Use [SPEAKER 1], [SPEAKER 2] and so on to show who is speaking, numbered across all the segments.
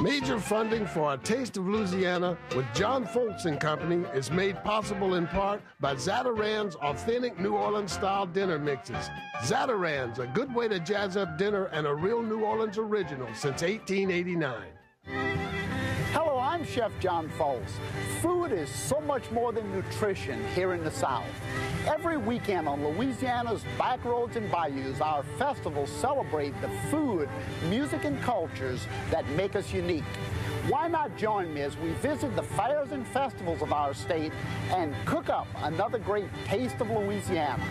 [SPEAKER 1] Major funding for A Taste of Louisiana with John Folse and Company is made possible in part by Zatarain's authentic New Orleans-style dinner mixes. Zatarain's, a good way to jazz up dinner and a real New Orleans original since 1889.
[SPEAKER 2] Hello, I'm Chef John Folse. Food is so much more than nutrition here in the South. Every weekend on Louisiana's back roads and bayous, our festivals celebrate the food, music, and cultures that make us unique. Why not join me as we visit the fairs and festivals of our state and cook up another great taste of Louisiana?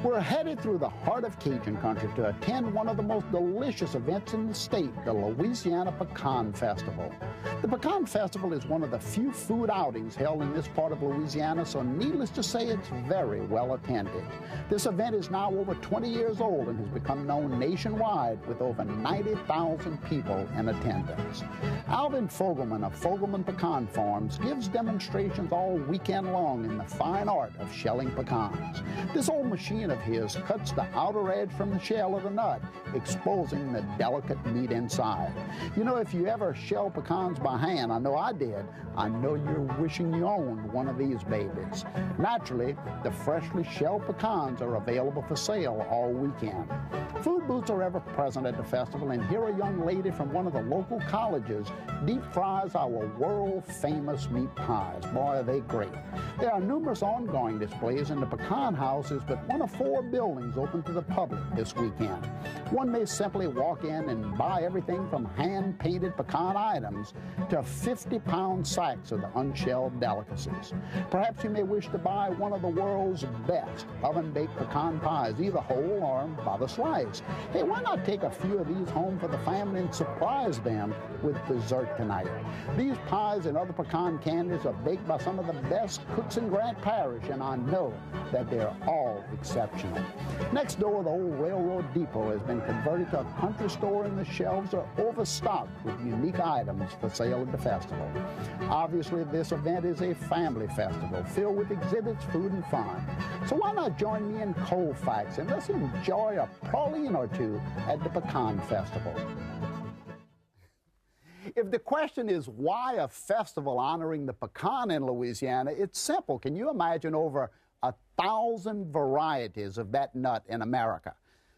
[SPEAKER 2] We're headed through the heart of Cajun country to attend one of the most delicious events in the state, the Louisiana Pecan Festival. The Pecan Festival is one of the few food outings held in this part of Louisiana, so needless to say, it's very well attended. This event is now over 20 years old and has become known nationwide with over 90,000 people in attendance. Alvin Fogelman of Fogelman Pecan Farms gives demonstrations all weekend long in the fine art of shelling pecans. This old machine of his cuts the outer edge from the shell of the nut, exposing the delicate meat inside. You know, if you ever shell pecans by hand, I know I did, I know you're wishing you owned one of these babies. Naturally, the freshly shelled pecans are available for sale all weekend. Food booths are ever present at the festival, and here a young lady from one of the local colleges deep fries our world-famous meat pies. Boy, are they great. There are numerous ongoing displays in the pecan houses, but one of 4 buildings open to the public this weekend. One may simply walk in and buy everything from hand-painted pecan items to 50-pound sacks of the unshelled delicacies. Perhaps you may wish to buy one of the world's best oven-baked pecan pies, either whole or by the slice. Hey, why not take a few of these home for the family and surprise them with dessert tonight? These pies and other pecan candies are baked by some of the best cooks in Grant Parish, and I know that they're all exceptional. Next door, the old railroad depot has been converted to a country store, and the shelves are overstocked with unique items for sale at the festival. Obviously, this event is a family festival filled with exhibits, food, and fun. So why not join me in Colfax and let's enjoy a praline or two at the Pecan Festival. If the question is why a festival honoring the pecan in Louisiana, it's simple. Can you imagine over 1,000 varieties of that nut in America?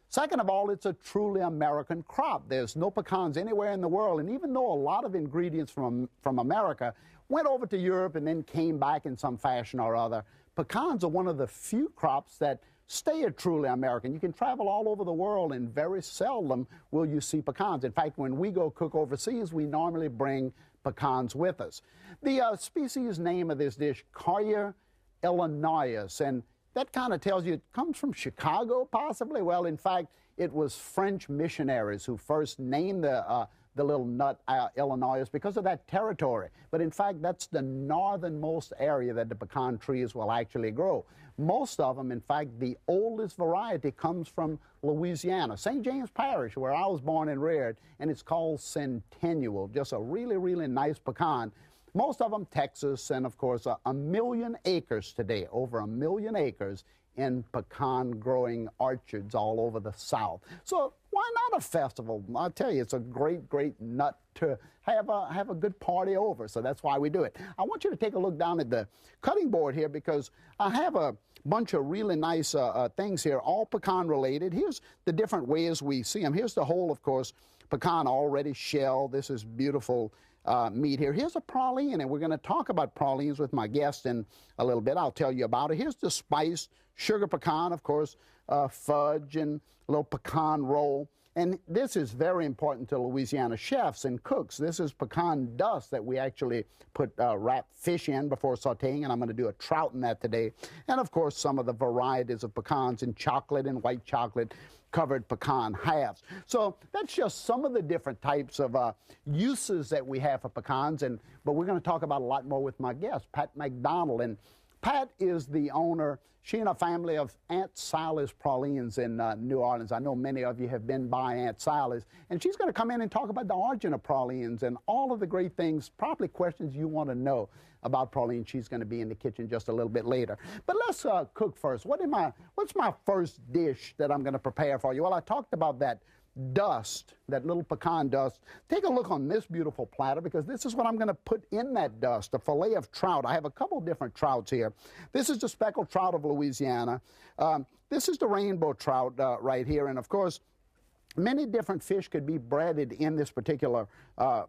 [SPEAKER 2] Second of all, it's a truly American crop. There's no pecans anywhere in the world, and even though a lot of ingredients from America went over to Europe and then came back in some fashion or other, pecans are one of the few crops that stay a truly American. You can travel all over the world and very seldom will you see pecans. In fact, when we go cook overseas, we normally bring pecans with us. The species name of this dish, Carya illinois, and that kind of tells you it comes from Chicago, possibly. Well, in fact, it was French missionaries who first named the little nut Illinois because of that territory. But in fact, that's the northernmost area that the pecan trees will actually grow. Most of them, in fact, the oldest variety comes from Louisiana, St. James Parish, where I was born and reared, and it's called Centennial, just a really, really nice pecan. Most of them Texas, and of course, 1 million acres today, over 1 million acres in pecan growing orchards all over the South. So why not a festival? I'll tell you, it's a great, great nut to have a good party over, so that's why we do it. I want you to take a look down at the cutting board here because I have a bunch of really nice things here, all pecan related. Here's the different ways we see them. Here's the whole, of course, pecan already shelled. This is beautiful meat here. Here's a praline, and we're going to talk about pralines with my guest in a little bit. I'll tell you about it. Here's the spiced sugar pecan, of course, fudge and a little pecan roll. And this is very important to Louisiana chefs and cooks. This is pecan dust that we actually put wrapped fish in before sauteing, and I'm going to do a trout in that today. And, of course, some of the varieties of pecans in chocolate and white chocolate covered pecan halves. So that's just some of the different types of uses that we have for pecans, but we're going to talk about a lot more with my guest, Pat McDonald. And Pat is the owner, she and a family, of Aunt Sally's Pralines in New Orleans. I know many of you have been by Aunt Sally's, and she's going to come in and talk about the origin of pralines and all of the great things, probably questions you want to know about pralines. She's going to be in the kitchen just a little bit later. But let's cook first. What's my first dish that I'm going to prepare for you? Well, I talked about that dust, that little pecan dust. Take a look on this beautiful platter, because this is what I'm going to put in that dust, a fillet of trout. I have a couple different trouts here. This is the speckled trout of Louisiana. This is the rainbow trout right here, and of course, many different fish could be breaded in this particular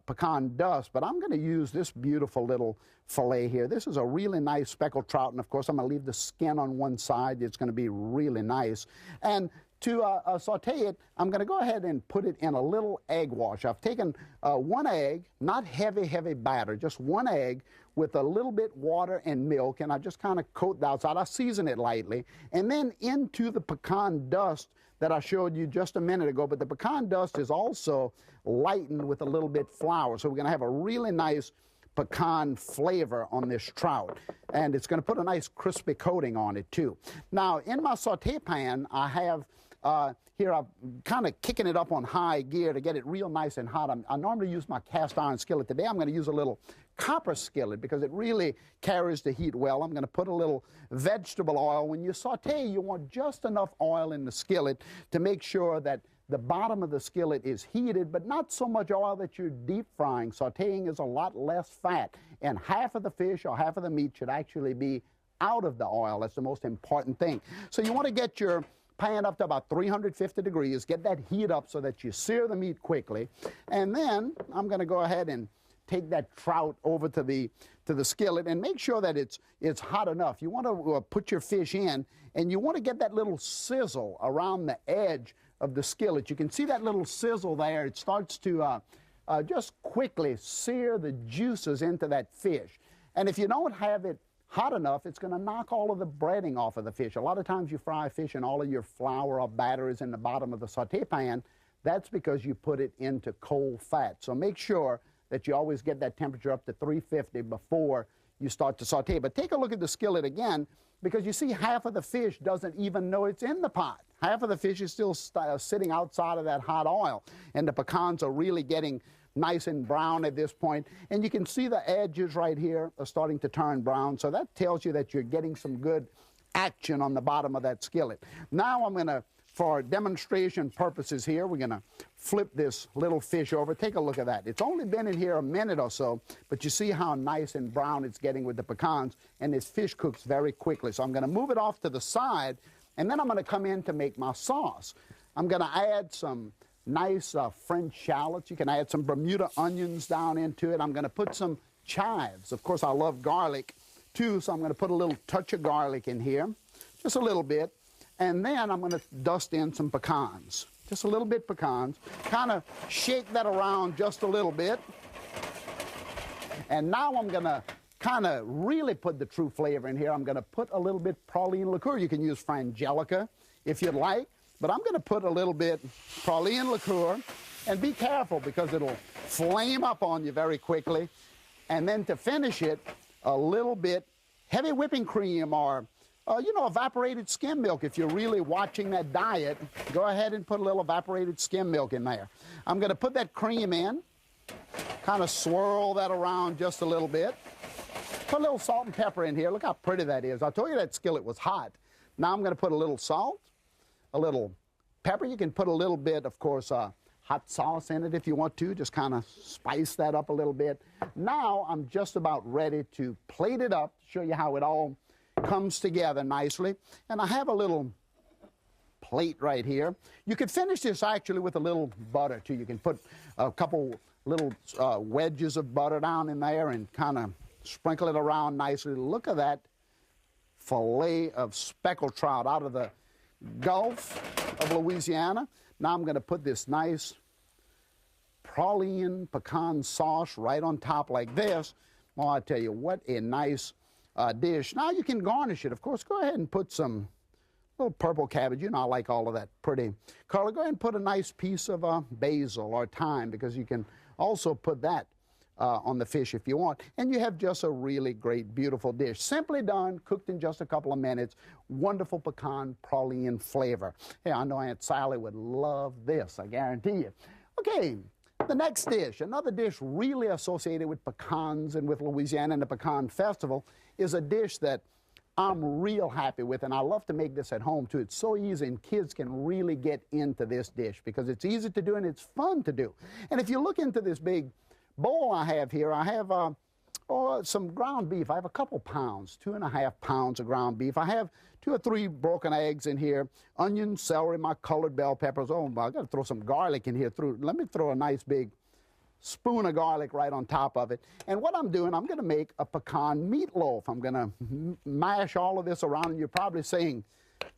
[SPEAKER 2] pecan dust, but I'm going to use this beautiful little fillet here. This is a really nice speckled trout, and of course, I'm going to leave the skin on one side. It's going to be really nice. And to saute it, I'm going to go ahead and put it in a little egg wash. I've taken one egg, not heavy batter, just one egg with a little bit water and milk, and I just kind of coat the outside. I season it lightly, and then into the pecan dust that I showed you just a minute ago. But the pecan dust is also lightened with a little bit flour, so we're going to have a really nice pecan flavor on this trout, and it's going to put a nice crispy coating on it too. Now, in my saute pan, I have here, I'm kind of kicking it up on high gear to get it real nice and hot. I normally use my cast iron skillet. Today I'm going to use a little copper skillet because it really carries the heat well. I'm going to put a little vegetable oil. When you saute, you want just enough oil in the skillet to make sure that the bottom of the skillet is heated, but not so much oil that you're deep frying. Sauteing is a lot less fat, and half of the fish or half of the meat should actually be out of the oil. That's the most important thing. So you want to get your pan up to about 350 degrees, get that heat up so that you sear the meat quickly, and then I'm going to go ahead and take that trout over to the skillet and make sure that it's hot enough. You want to put your fish in, and you want to get that little sizzle around the edge of the skillet. You can see that little sizzle there. It starts to just quickly sear the juices into that fish. And if you don't have it hot enough, it's going to knock all of the breading off of the fish. A lot of times you fry fish and all of your flour or batter is in the bottom of the saute pan. That's because you put it into cold fat. So make sure that you always get that temperature up to 350 before you start to saute. But take a look at the skillet again, because you see half of the fish doesn't even know it's in the pot. Half of the fish is still sitting outside of that hot oil, and the pecans are really getting nice and brown at this point. And you can see the edges right here are starting to turn brown, so that tells you that you're getting some good action on the bottom of that skillet. Now I'm going to, for demonstration purposes here, we're going to flip this little fish over. Take a look at that. It's only been in here a minute or so, but you see how nice and brown it's getting with the pecans, and this fish cooks very quickly. So I'm going to move it off to the side, and then I'm going to come in to make my sauce. I'm going to add some nice French shallots. You can add some Bermuda onions down into it. I'm going to put some chives. Of course, I love garlic too, so I'm going to put a little touch of garlic in here, just a little bit. And then I'm going to dust in some pecans, just a little bit pecans. Kind of shake that around just a little bit. And now I'm going to kind of really put the true flavor in here. I'm going to put a little bit praline liqueur. You can use Frangelico if you'd like, but I'm going to put a little bit praline liqueur. And be careful, because it'll flame up on you very quickly. And then to finish it, a little bit heavy whipping cream, or you know, evaporated skim milk. If you're really watching that diet, go ahead and put a little evaporated skim milk in there. I'm going to put that cream in, kind of swirl that around just a little bit. Put a little salt and pepper in here. Look how pretty that is. I told you that skillet was hot. Now I'm going to put a little salt, a little pepper. You can put a little bit, of course, hot sauce in it if you want to. Just kind of spice that up a little bit. Now I'm just about ready to plate it up, show you how it all comes together nicely. And I have a little plate right here. You could finish this actually with a little butter too. You can put a couple little wedges of butter down in there and kind of sprinkle it around nicely. Look at that fillet of speckled trout out of the Gulf of Louisiana. Now I'm going to put this nice praline pecan sauce right on top like this. Well, I tell you, what a nice dish. Now you can garnish it. Of course, go ahead and put some little purple cabbage. You know, I like all of that pretty color. Go ahead and put a nice piece of basil or thyme, because you can also put that on the fish if you want, and you have just a really great, beautiful dish. Simply done, cooked in just a couple of minutes. Wonderful pecan praline flavor. Hey, I know Aunt Sally would love this, I guarantee you. Okay, the next dish, another dish really associated with pecans and with Louisiana and the Pecan Festival, is a dish that I'm real happy with, and I love to make this at home too. It's so easy, and kids can really get into this dish because it's easy to do and it's fun to do. And if you look into this big bowl I have here, I have some ground beef. I have a couple pounds, 2.5 pounds of ground beef. I have 2 or 3 broken eggs in here, onions, celery, my colored bell peppers. Oh, I got to throw some garlic in here. Let me throw a nice big spoon of garlic right on top of it. And what I'm doing, I'm going to make a pecan meatloaf. I'm going to mash all of this around, and you're probably saying,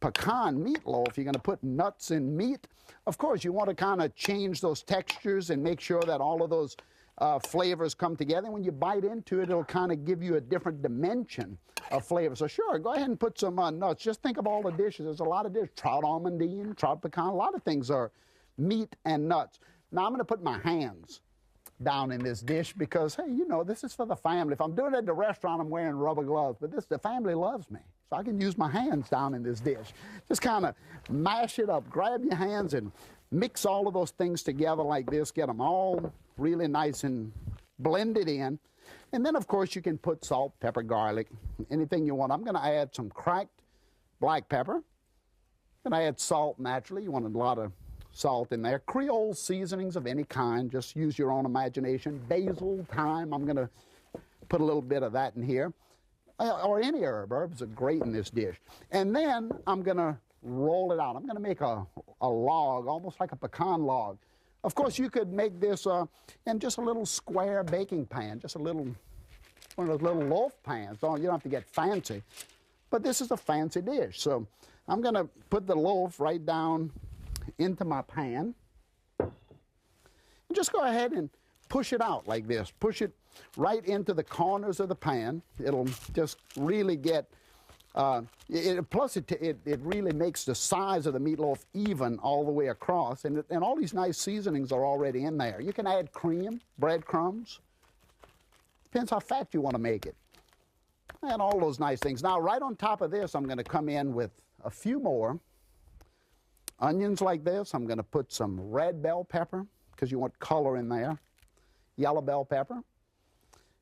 [SPEAKER 2] pecan meatloaf, you're going to put nuts in meat? Of course, you want to kind of change those textures and make sure that all of those flavors come together. And when you bite into it, it'll kind of give you a different dimension of flavor. So sure, go ahead and put some nuts. Just think of all the dishes. There's a lot of dishes. Trout almondine, trout pecan, a lot of things are meat and nuts. Now I'm going to put my hands down in this dish because, hey, you know, this is for the family. If I'm doing it at the restaurant, I'm wearing rubber gloves, but the family loves me. So I can use my hands down in this dish. Just kind of mash it up. Grab your hands and mix all of those things together like this. Get them all really nice and blended in. And then, of course, you can put salt, pepper, garlic, anything you want. I'm going to add some cracked black pepper. And I add salt naturally. You want a lot of salt in there. Creole seasonings of any kind. Just use your own imagination. Basil, thyme. I'm going to put a little bit of that in here. Or any herb. Herbs are great in this dish. And then I'm going to roll it out. I'm going to make a log, almost like a pecan log. Of course, you could make this in just a little square baking pan, just a little, one of those little loaf pans. You don't have to get fancy, but this is a fancy dish. So I'm going to put the loaf right down into my pan. And just go ahead and push it out like this. Push it right into the corners of the pan. It'll just really get plus it really makes the size of the meatloaf even all the way across, and all these nice seasonings are already in there. You can add cream, breadcrumbs, depends how fat you want to make it, and all those nice things. Now right on top of this, I'm going to come in with a few more onions like this. I'm going to put some red bell pepper because you want color in there, yellow bell pepper,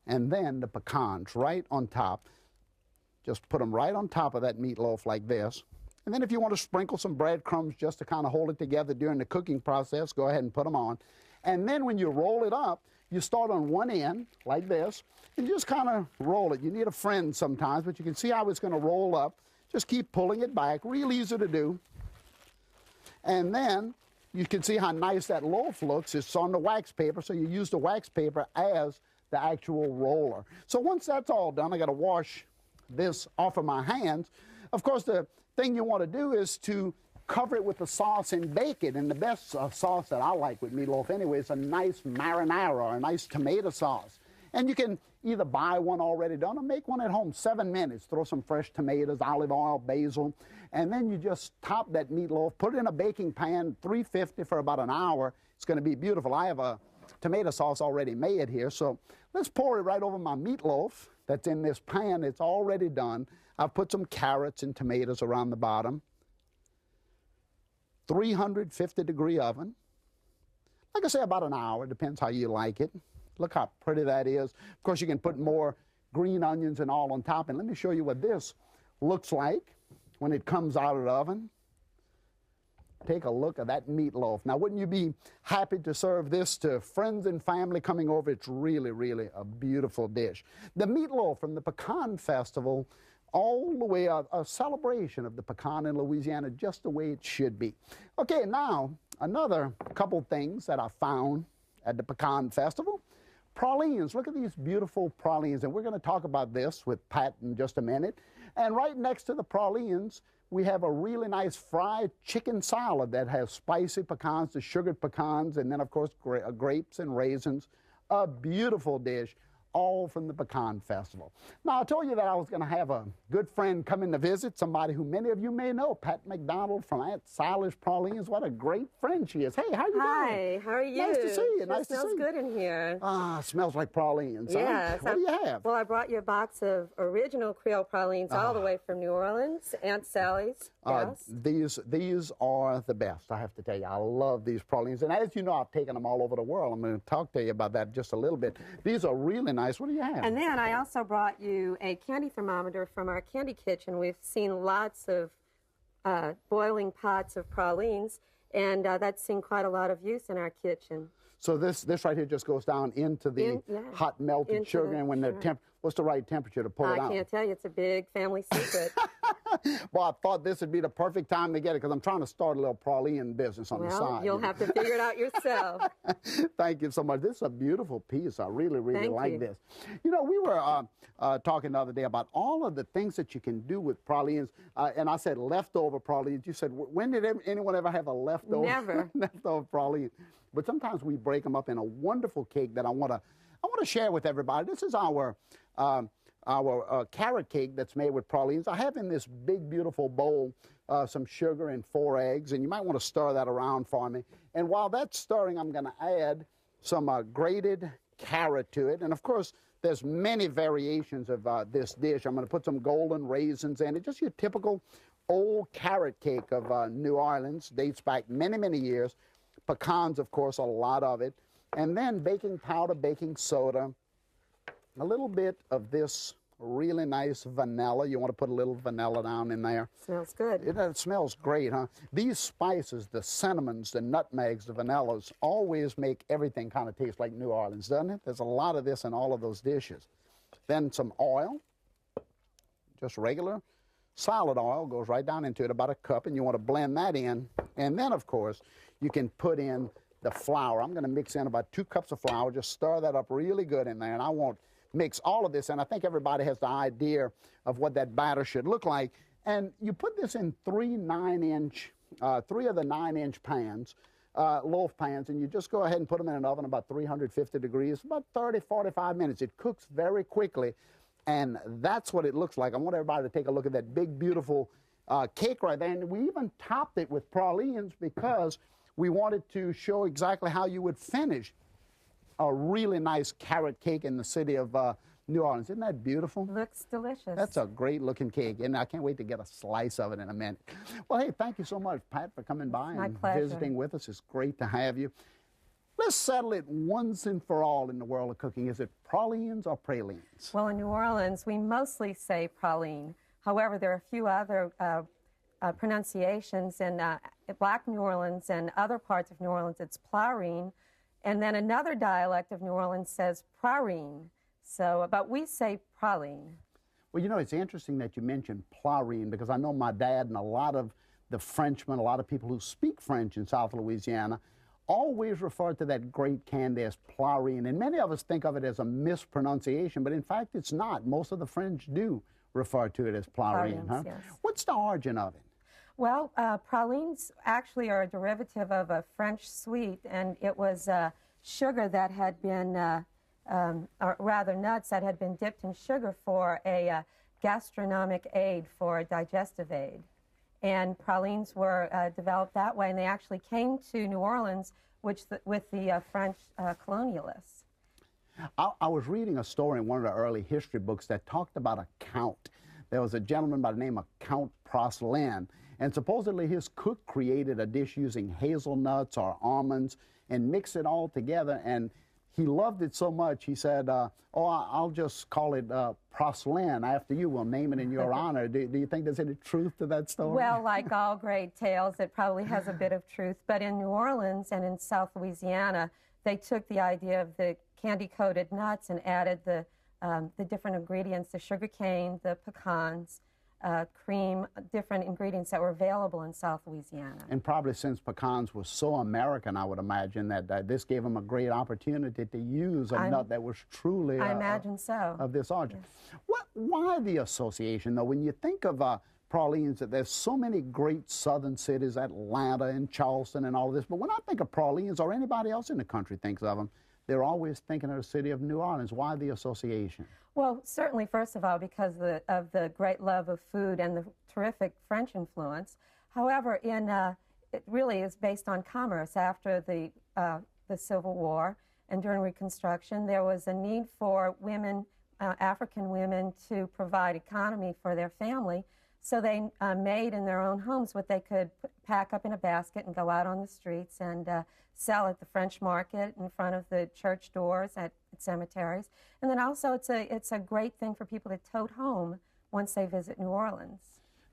[SPEAKER 2] and then the pecans right on top. Just put them right on top of that meatloaf like this. And then if you want to sprinkle some breadcrumbs just to kind of hold it together during the cooking process, go ahead and put them on. And then when you roll it up, you start on one end like this, and you just kind of roll it. You need a friend sometimes, but you can see how it's going to roll up. Just keep pulling it back, real easy to do. And then you can see how nice that loaf looks. It's on the wax paper, so you use the wax paper as the actual roller. So once that's all done, I got to wash this off of my hands. Of course, the thing you want to do is to cover it with the sauce and bake it. And the best sauce that I like with meatloaf anyway is a nice marinara or a nice tomato sauce. And you can either buy one already done or make one at home. 7 minutes. Throw some fresh tomatoes, olive oil, basil, and then you just top that meatloaf, put it in a baking pan, 350 for about an hour. It's going to be beautiful. I have a tomato sauce already made here, so let's pour it right over my meatloaf that's in this pan. It's already done. I've put some carrots and tomatoes around the bottom. 350-degree oven. Like I say, about an hour. Depends how you like it. Look how pretty that is. Of course, you can put more green onions and all on top. And let me show you what this looks like when it comes out of the oven. Take a look at that meatloaf. Now, wouldn't you be happy to serve this to friends and family coming over? It's really, really a beautiful dish. The meatloaf from the Pecan Festival, all the way a celebration of the pecan in Louisiana, just the way it should be. Okay, now, another couple things that I found at the Pecan Festival. Pralines. Look at these beautiful pralines, and we're going to talk about this with Pat in just a minute. And right next to the pralines, we have a really nice fried chicken salad that has spicy pecans, the sugared pecans, and then, of course, grapes and raisins. A beautiful dish. all from the Pecan Festival. Now, I told you that I was going to have a good friend come in to visit, somebody who many of you may know, Pat McDonald from Aunt Silas Pralines. What a great friend she is. Hey, how you doing?
[SPEAKER 3] Hi, how are you?
[SPEAKER 2] Nice to see you.
[SPEAKER 3] It
[SPEAKER 2] Nice to see you.
[SPEAKER 3] smells good in here.
[SPEAKER 2] Ah, smells like pralines.
[SPEAKER 3] Yes.
[SPEAKER 2] Huh? What do you have?
[SPEAKER 3] Well, I brought you a box of original Creole pralines all the way from New Orleans, Aunt Sally's. Yes.
[SPEAKER 2] These are the best, I have to tell you. I love these pralines. And as you know, I've taken them all over the world. I'm going to talk to you about that just a little bit. These are really nice. What do you have?
[SPEAKER 3] And then I also brought you a candy thermometer from our candy kitchen. We've seen lots of boiling pots of pralines, and that's seen quite a lot of use in our kitchen.
[SPEAKER 2] So this right here just goes down into the hot melted sugar, and when what's the right temperature to pull it out?
[SPEAKER 3] I can't tell you. It's a big family secret.
[SPEAKER 2] Well, I thought this would be the perfect time to get it because I'm trying to start a little praline business on the side.
[SPEAKER 3] Well, you'll have to figure it out yourself.
[SPEAKER 2] Thank you so much. This is a beautiful piece. I really, really like this. You know, we were talking the other day about all of the things that you can do with pralines, and I said leftover pralines. You said, when did anyone ever have a leftover?
[SPEAKER 3] Never.
[SPEAKER 2] Leftover praline. But sometimes we break them up in a wonderful cake that I want to share with everybody. This is our carrot cake that's made with pralines. I have in this big, beautiful bowl some sugar and 4 eggs, and you might want to stir that around for me. And while that's stirring, I'm going to add some grated carrot to it. And of course, there's many variations of this dish. I'm going to put some golden raisins in it, just your typical old carrot cake of New Orleans. Dates back many, many years. Pecans, of course, a lot of it. And then baking powder, baking soda, a little bit of this really nice vanilla. You want to put a little vanilla down in there.
[SPEAKER 3] Smells good.
[SPEAKER 2] It smells great, huh? These spices, the cinnamons, the nutmegs, the vanillas, always make everything kind of taste like New Orleans, doesn't it? There's a lot of this in all of those dishes. Then some oil, just regular solid oil, goes right down into it, about a cup, and you want to blend that in. And then, of course, you can put in the flour. I'm going to mix in about 2 cups of flour, just stir that up really good in there, and I won't mix all of this, and I think everybody has the idea of what that batter should look like. And you put this in 3 of the 9-inch pans, loaf pans, and you just go ahead and put them in an oven about 350 degrees, about 30, 45 minutes. It cooks very quickly, and that's what it looks like. I want everybody to take a look at that big, beautiful cake right there. And we even topped it with pralines because we wanted to show exactly how you would finish a really nice carrot cake in the city of New Orleans. Isn't that beautiful?
[SPEAKER 3] Looks delicious.
[SPEAKER 2] That's a great looking cake, and I can't wait to get a slice of it in a minute. Well, hey, thank you so much, Pat, for coming by and visiting with us. It's great to have you. Let's settle it once and for all in the world of cooking. Is it pralines or pralines?
[SPEAKER 3] Well, in New Orleans, we mostly say praline. However, there are a few other pronunciations. In Black New Orleans and other parts of New Orleans, it's plarine. And then another dialect of New Orleans says prarine. So, but we say praline.
[SPEAKER 2] Well, you know, it's interesting that you mentioned plarine because I know my dad and a lot of the Frenchmen, a lot of people who speak French in South Louisiana, always refer to that great candy as plarine. And many of us think of it as a mispronunciation, but in fact it's not. Most of the French do refer to it as plarine.
[SPEAKER 3] Pralines,
[SPEAKER 2] huh?
[SPEAKER 3] yes.
[SPEAKER 2] What's the origin of it?
[SPEAKER 3] Well, pralines actually are a derivative of a French sweet, and it was sugar that had been, or rather nuts that had been dipped in sugar for a gastronomic aid, for a digestive aid. And pralines were developed that way, and they actually came to New Orleans with the French colonialists.
[SPEAKER 2] I was reading a story in one of the early history books that talked about a count. There was a gentleman by the name of Count Pralines, and supposedly his cook created a dish using hazelnuts or almonds and mixed it all together, and he loved it so much, he said, I'll just call it Pralines after you. We'll name it in your honor. Do you think there's any truth to that story?
[SPEAKER 3] Well, like all great tales, it probably has a bit of truth. But in New Orleans and in South Louisiana, they took the idea of the candy-coated nuts and added the different ingredients, the sugar cane, the pecans, cream, different ingredients that were available in South Louisiana.
[SPEAKER 2] And probably since pecans were so American, I would imagine that this gave them a great opportunity to use a nut that was truly
[SPEAKER 3] I imagine so.
[SPEAKER 2] Of this origin.
[SPEAKER 3] Yes.
[SPEAKER 2] Why the association, though? When you think of pralines, there's so many great southern cities, Atlanta and Charleston and all of this, but when I think of pralines, or anybody else in the country thinks of them, they're always thinking of the city of New Orleans. Why the association?
[SPEAKER 3] Well, certainly, first of all, because of the great love of food and the terrific French influence. However, it really is based on commerce. After the Civil War and during Reconstruction, there was a need for women, African women, to provide economy for their family. So they made in their own homes what they could pack up in a basket and go out on the streets and sell at the French market, in front of the church doors, at cemeteries. And then also it's a great thing for people to tote home once they visit New Orleans.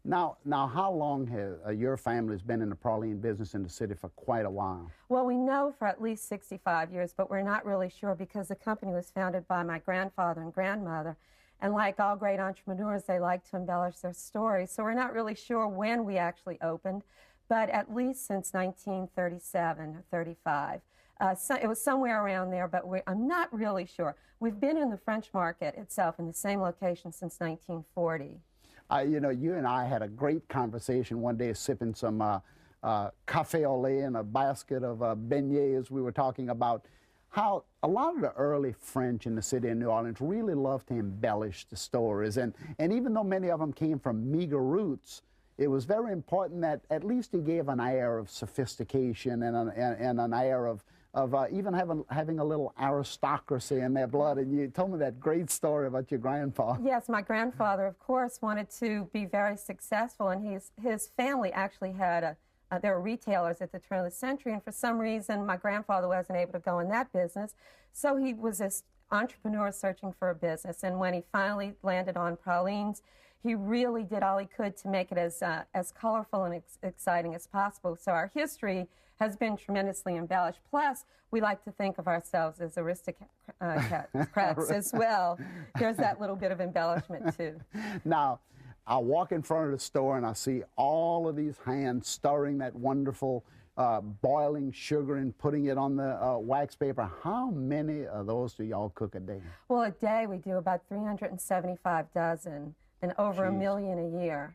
[SPEAKER 2] Now, how long has your family's been in the praline business in the city? For quite a while.
[SPEAKER 3] Well, we know for at least 65 years, but we're not really sure because the company was founded by my grandfather and grandmother. And like all great entrepreneurs, they like to embellish their stories. So we're not really sure when we actually opened, but at least since 1937 or 35. So it was somewhere around there, but I'm not really sure. We've been in the French market itself in the same location since 1940.
[SPEAKER 2] You know, you and I had a great conversation one day sipping some café au lait and a basket of beignets. We were talking about how a lot of the early French in the city of New Orleans really loved to embellish the stories. And even though many of them came from meager roots, it was very important that at least he gave an air of sophistication and an air of even having a little aristocracy in their blood. And you told me that great story about your grandfather.
[SPEAKER 3] Yes, my grandfather, of course, wanted to be very successful, and his family actually had they were retailers at the turn of the century, and for some reason my grandfather wasn't able to go in that business, so he was this entrepreneur searching for a business. And when he finally landed on Pralines, he really did all he could to make it as colorful and exciting as possible. So our history has been tremendously embellished. Plus, we like to think of ourselves as aristocrats as well. There's that little bit of embellishment, too.
[SPEAKER 2] Now, I walk in front of the store and I see all of these hands stirring that wonderful boiling sugar and putting it on the wax paper. How many of those do y'all cook a day? Well,
[SPEAKER 3] a day we do about 375 dozen and over 1 million a year.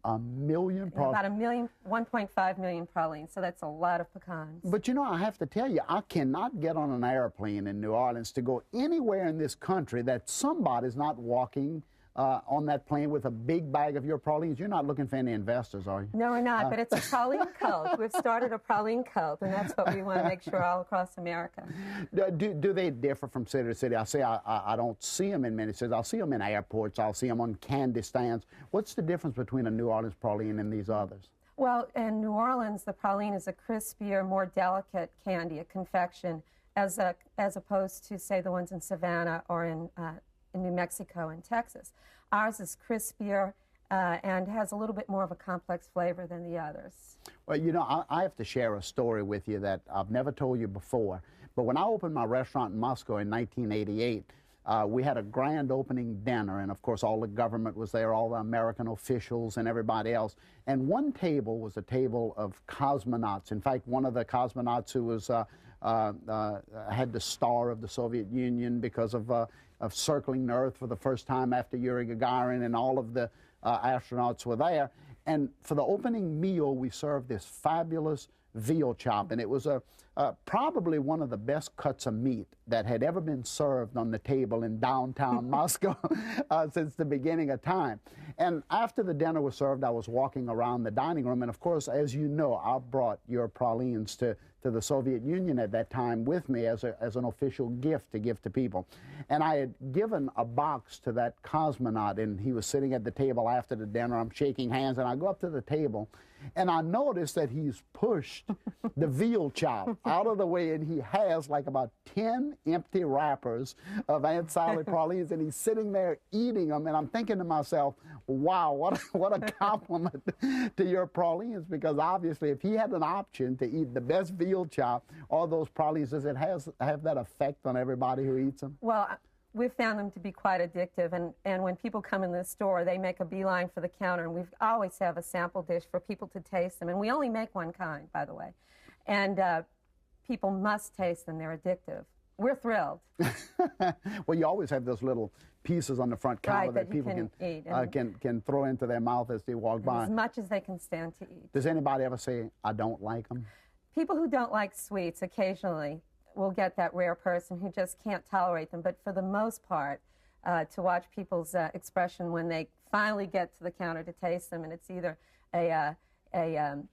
[SPEAKER 2] 1 million?
[SPEAKER 3] About 1.5 million pralines, so that's a lot of pecans.
[SPEAKER 2] But you know, I have to tell you, I cannot get on an airplane in New Orleans to go anywhere in this country that somebody's not walking on that plane with a big bag of your pralines. You're not looking for any investors, are you?
[SPEAKER 3] No, we're not, but it's a praline cult. We've started a praline cult, and that's what we want to make sure all across America.
[SPEAKER 2] Do they differ from city to city? I say I don't see them in many cities. I'll see them in airports. I'll see them on candy stands. What's the difference between a New Orleans praline and these others?
[SPEAKER 3] Well, in New Orleans, the praline is a crispier, more delicate candy, a confection, as opposed to, say, the ones in Savannah or in New Mexico and Texas. Ours is crispier and has a little bit more of a complex flavor than the others.
[SPEAKER 2] Well, you know, I have to share a story with you that I've never told you before. But when I opened my restaurant in Moscow in 1988, we had a grand opening dinner, and of course all the government was there, all the American officials and everybody else. And one table was a table of cosmonauts. In fact, one of the cosmonauts who was had the star of the Soviet Union because of circling the Earth for the first time after Yuri Gagarin, and all of the astronauts were there. And for the opening meal, we served this fabulous veal chop, and it was probably one of the best cuts of meat that had ever been served on the table in downtown Moscow since the beginning of time. And after the dinner was served, I was walking around the dining room, and of course, as you know, I brought your pralines to the Soviet Union at that time with me as an official gift to give to people. And I had given a box to that cosmonaut, and he was sitting at the table after the dinner. I'm shaking hands, and I go up to the table, and I noticed that he's pushed the veal chop out of the way, and he has like about 10 empty wrappers of Aunt Sally pralines, and he's sitting there eating them, and I'm thinking to myself, wow, what a compliment to your pralines, because obviously if he had an option to eat the best veal chop or those pralines, does it have that effect on everybody who eats them?
[SPEAKER 3] Well, we've found them to be quite addictive, and when people come in the store, they make a beeline for the counter, and we always have a sample dish for people to taste them, and we only make one kind, by the way, and people must taste them. They're addictive. We're thrilled.
[SPEAKER 2] Well, you always have those little pieces on the front counter that people can throw into their mouth as they walk by.
[SPEAKER 3] As much as they can stand to eat.
[SPEAKER 2] Does anybody ever say, I don't like them?
[SPEAKER 3] People who don't like sweets, occasionally, we'll get that rare person who just can't tolerate them. But for the most part, to watch people's expression when they finally get to the counter to taste them, and it's either a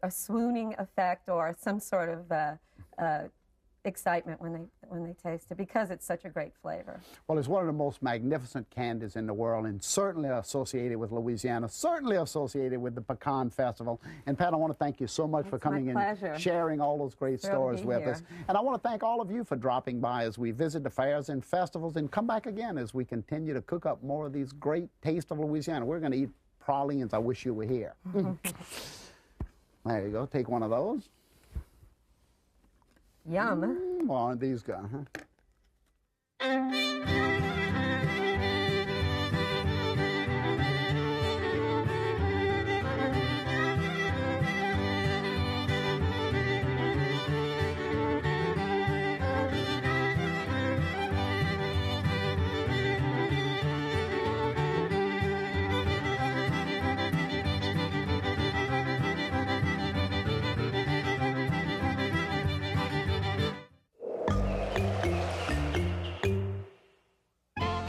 [SPEAKER 3] swooning effect or some sort of excitement when they taste it, because it's such a great flavor.
[SPEAKER 2] Well, it's one of the most magnificent candies in the world, and certainly associated with Louisiana, certainly associated with the Pecan Festival. And Pat, I want to thank you so much for coming and sharing all those great stories with us. And I want to thank all of you for dropping by as we visit the fairs and festivals, and come back again as we continue to cook up more of these great Taste of Louisiana. We're going to eat pralines. I wish you were here. There you go. Take one of those.
[SPEAKER 3] Yum.
[SPEAKER 2] Well, aren't these good, huh?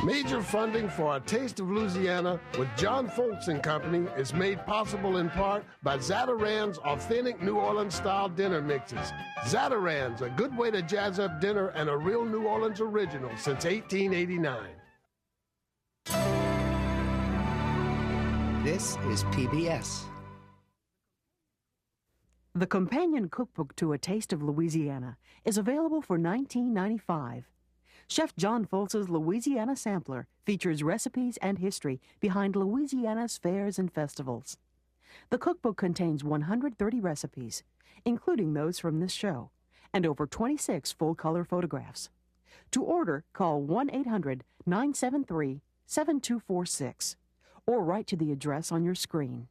[SPEAKER 1] Major funding for A Taste of Louisiana with John Folse and Company is made possible in part by Zatarain's authentic New Orleans-style dinner mixes. Zatarain's, a good way to jazz up dinner and a real New Orleans original since 1889.
[SPEAKER 4] This is PBS.
[SPEAKER 5] The companion cookbook to A Taste of Louisiana is available for $19.95. Chef John Folse's Louisiana Sampler features recipes and history behind Louisiana's fairs and festivals. The cookbook contains 130 recipes, including those from this show, and over 26 full-color photographs. To order, call 1-800-973-7246 or write to the address on your screen.